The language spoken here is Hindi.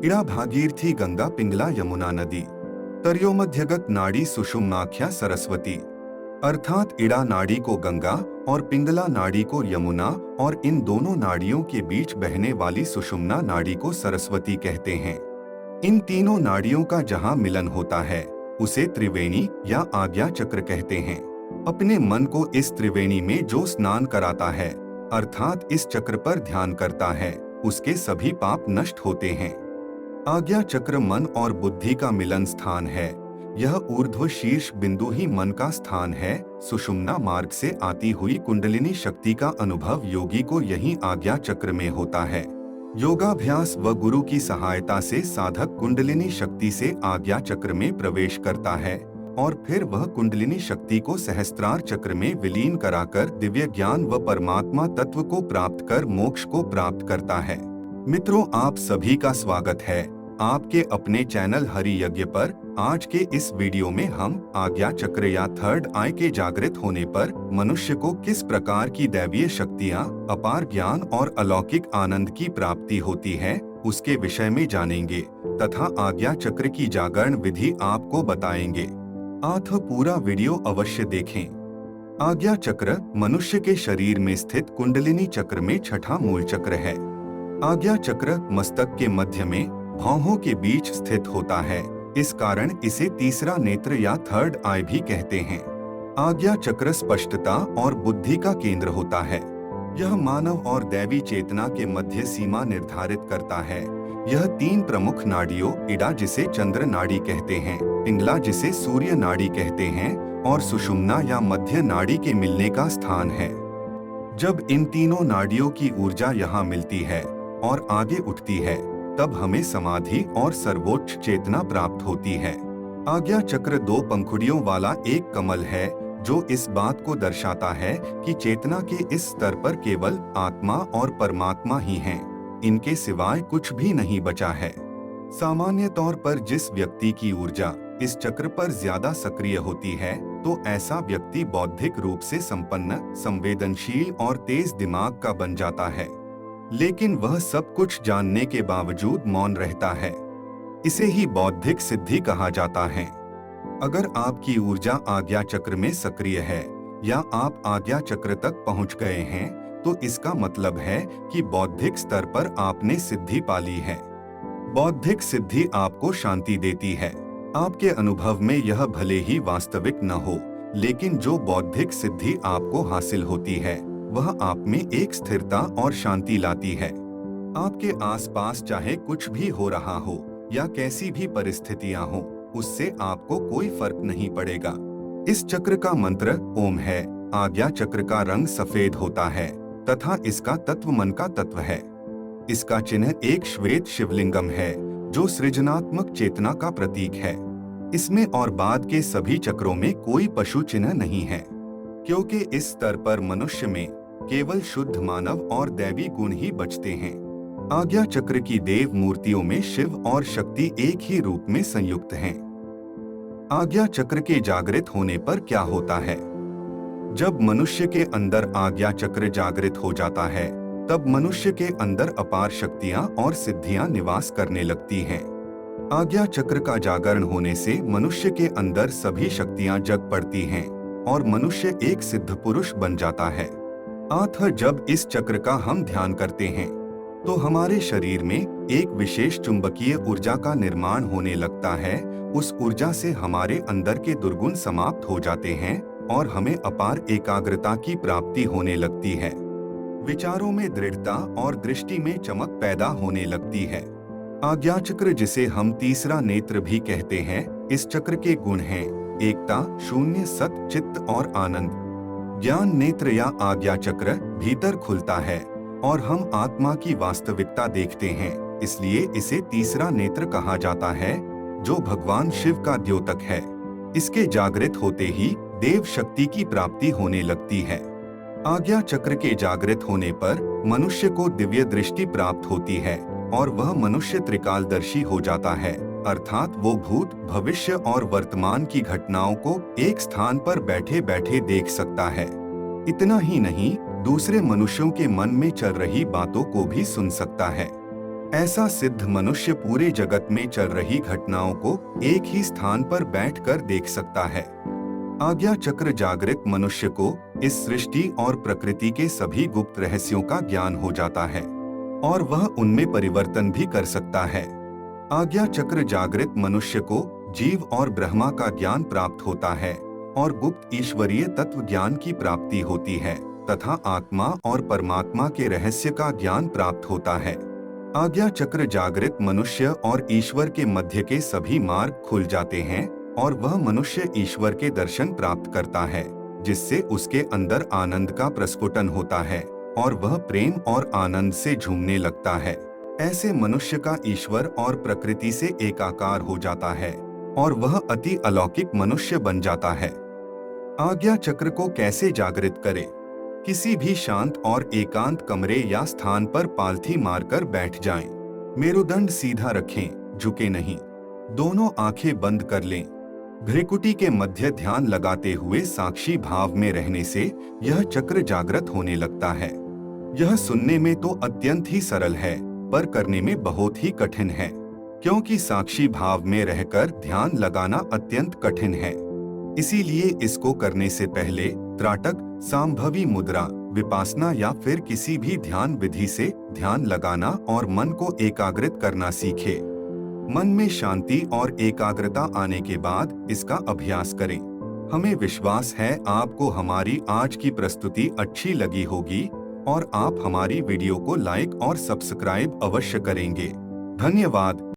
इड़ा भागीरथी गंगा पिंगला यमुना नदी तर्योमध्यगत नाड़ी सुषुम्नाख्या सरस्वती। अर्थात इड़ा नाड़ी को गंगा और पिंगला नाड़ी को यमुना और इन दोनों नाड़ियों के बीच बहने वाली सुषुम्ना नाड़ी को सरस्वती कहते हैं। इन तीनों नाड़ियों का जहां मिलन होता है उसे त्रिवेणी या आज्ञा चक्र कहते हैं। अपने मन को इस त्रिवेणी में जो स्नान कराता है अर्थात इस चक्र पर ध्यान करता है उसके सभी पाप नष्ट होते हैं। आज्ञा चक्र मन और बुद्धि का मिलन स्थान है। यह ऊर्ध्व शीर्ष बिंदु ही मन का स्थान है। सुषुम्ना मार्ग से आती हुई कुंडलिनी शक्ति का अनुभव योगी को यही आज्ञा चक्र में होता है। योगाभ्यास व गुरु की सहायता से साधक कुंडलिनी शक्ति से आज्ञा चक्र में प्रवेश करता है और फिर वह कुंडलिनी शक्ति को सहस्त्रार चक्र में विलीन कराकर दिव्य ज्ञान व परमात्मा तत्व को प्राप्त कर मोक्ष को प्राप्त करता है। मित्रों, आप सभी का स्वागत है आपके अपने चैनल हरि यज्ञ पर। आज के इस वीडियो में हम आज्ञा चक्र या थर्ड आई के जागृत होने पर मनुष्य को किस प्रकार की दैवीय शक्तियाँ, अपार ज्ञान और अलौकिक आनंद की प्राप्ति होती है उसके विषय में जानेंगे तथा आज्ञा चक्र की जागरण विधि आपको बताएंगे। आप पूरा वीडियो अवश्य देखें। आज्ञा चक्र मनुष्य के शरीर में स्थित कुंडलिनी चक्र में छठा मूल चक्र है। आज्ञा चक्र मस्तक के मध्य में भौहों के बीच स्थित होता है, इस कारण इसे तीसरा नेत्र या थर्ड आई भी कहते हैं। आज्ञा चक्र स्पष्टता और बुद्धि का केंद्र होता है। यह मानव और दैवी चेतना के मध्य सीमा निर्धारित करता है। यह तीन प्रमुख नाड़ियों इड़ा जिसे चंद्र नाड़ी कहते हैं, पिंगला जिसे सूर्य नाड़ी कहते हैं और सुषुम्ना या मध्य नाड़ी के मिलने का स्थान है। जब इन तीनों नाड़ियों की ऊर्जा यहाँ मिलती है और आगे उठती है तब हमें समाधि और सर्वोच्च चेतना प्राप्त होती है। आज्ञा चक्र दो पंखुड़ियों वाला एक कमल है जो इस बात को दर्शाता है कि चेतना के इस स्तर पर केवल आत्मा और परमात्मा ही हैं। इनके सिवाय कुछ भी नहीं बचा है। सामान्य तौर पर जिस व्यक्ति की ऊर्जा इस चक्र पर ज्यादा सक्रिय होती है तो ऐसा व्यक्ति बौद्धिक रूप से संपन्न, संवेदनशील और तेज दिमाग का बन जाता है, लेकिन वह सब कुछ जानने के बावजूद मौन रहता है। इसे ही बौद्धिक सिद्धि कहा जाता है। अगर आपकी ऊर्जा आज्ञा चक्र में सक्रिय है या आप आज्ञा चक्र तक पहुंच गए हैं तो इसका मतलब है कि बौद्धिक स्तर पर आपने सिद्धि पाली है। बौद्धिक सिद्धि आपको शांति देती है। आपके अनुभव में यह भले ही वास्तविक न हो, लेकिन जो बौद्धिक सिद्धि आपको हासिल होती है वह आप में एक स्थिरता और शांति लाती है। आपके आसपास चाहे कुछ भी हो रहा हो या कैसी भी परिस्थितियां हो, उससे आपको कोई फर्क नहीं पड़ेगा। इस चक्र का मंत्र ओम है। आज्ञा चक्र का रंग सफेद होता है तथा इसका तत्व मन का तत्व है। इसका चिन्ह एक श्वेत शिवलिंगम है जो सृजनात्मक चेतना का प्रतीक है। इसमें और बाद के सभी चक्रों में कोई पशु चिन्ह नहीं है, क्योंकि इस स्तर पर मनुष्य में केवल शुद्ध मानव और दैवी गुण ही बचते हैं। आज्ञा चक्र की देव मूर्तियों में शिव और शक्ति एक ही रूप में संयुक्त हैं। आज्ञा चक्र के जागृत होने पर क्या होता है? जब मनुष्य के अंदर आज्ञा चक्र जागृत हो जाता है तब मनुष्य के अंदर अपार शक्तियां और सिद्धियां निवास करने लगती हैं। आज्ञा चक्र का जागरण होने से मनुष्य के अंदर सभी शक्तियां जग पड़ती हैं और मनुष्य एक सिद्ध पुरुष बन जाता है। जब इस चक्र का हम ध्यान करते हैं तो हमारे शरीर में एक विशेष चुंबकीय ऊर्जा का निर्माण होने लगता है। उस ऊर्जा से हमारे अंदर के दुर्गुण समाप्त हो जाते हैं और हमें अपार एकाग्रता की प्राप्ति होने लगती है। विचारों में दृढ़ता और दृष्टि में चमक पैदा होने लगती है। आज्ञा चक्र जिसे हम तीसरा नेत्र भी कहते हैं, इस चक्र के गुण हैं एकता, शून्य, सत, चित्त और आनंद। ज्ञान नेत्र या आज्ञा चक्र भीतर खुलता है और हम आत्मा की वास्तविकता देखते हैं, इसलिए इसे तीसरा नेत्र कहा जाता है जो भगवान शिव का द्योतक है। इसके जागृत होते ही देव शक्ति की प्राप्ति होने लगती है। आज्ञा चक्र के जागृत होने पर मनुष्य को दिव्य दृष्टि प्राप्त होती है और वह मनुष्य त्रिकालदर्शी हो जाता है, अर्थात वो भूत, भविष्य और वर्तमान की घटनाओं को एक स्थान पर बैठे बैठे देख सकता है। इतना ही नहीं, दूसरे मनुष्यों के मन में चल रही बातों को भी सुन सकता है। ऐसा सिद्ध मनुष्य पूरे जगत में चल रही घटनाओं को एक ही स्थान पर बैठकर देख सकता है। आज्ञा चक्र जागृत मनुष्य को इस सृष्टि और प्रकृति के सभी गुप्त रहस्यों का ज्ञान हो जाता है और वह उनमें परिवर्तन भी कर सकता है। आज्ञा चक्र जागृत मनुष्य को जीव और ब्रह्मा का ज्ञान प्राप्त होता है और गुप्त ईश्वरीय तत्व ज्ञान की प्राप्ति होती है तथा आत्मा और परमात्मा के रहस्य का ज्ञान प्राप्त होता है। आज्ञा चक्र जागृत मनुष्य और ईश्वर के मध्य के सभी मार्ग खुल जाते हैं और वह मनुष्य ईश्वर के दर्शन प्राप्त करता है, जिससे उसके अंदर आनंद का प्रस्फुटन होता है और वह प्रेम और आनंद से झूमने लगता है। ऐसे मनुष्य का ईश्वर और प्रकृति से एकाकार हो जाता है और वह अति अलौकिक मनुष्य बन जाता है। आज्ञा चक्र को कैसे जागृत करें? किसी भी शांत और एकांत कमरे या स्थान पर पालथी मारकर बैठ जाएं। मेरुदंड सीधा रखें, झुके नहीं। दोनों आंखें बंद कर लें। भ्रिकुटी के मध्य ध्यान लगाते हुए साक्षी भाव में रहने से यह चक्र जागृत होने लगता है। यह सुनने में तो अत्यंत ही सरल है, पर करने में बहुत ही कठिन है, क्योंकि साक्षी भाव में रहकर ध्यान लगाना अत्यंत कठिन है। इसीलिए इसको करने से पहले त्राटक, सांभवी मुद्रा, विपासना या फिर किसी भी ध्यान विधि से ध्यान लगाना और मन को एकाग्रित करना सीखे। मन में शांति और एकाग्रता आने के बाद इसका अभ्यास करें। हमें विश्वास है आपको हमारी आज की प्रस्तुति अच्छी लगी होगी और आप हमारी वीडियो को लाइक और सब्सक्राइब अवश्य करेंगे। धन्यवाद।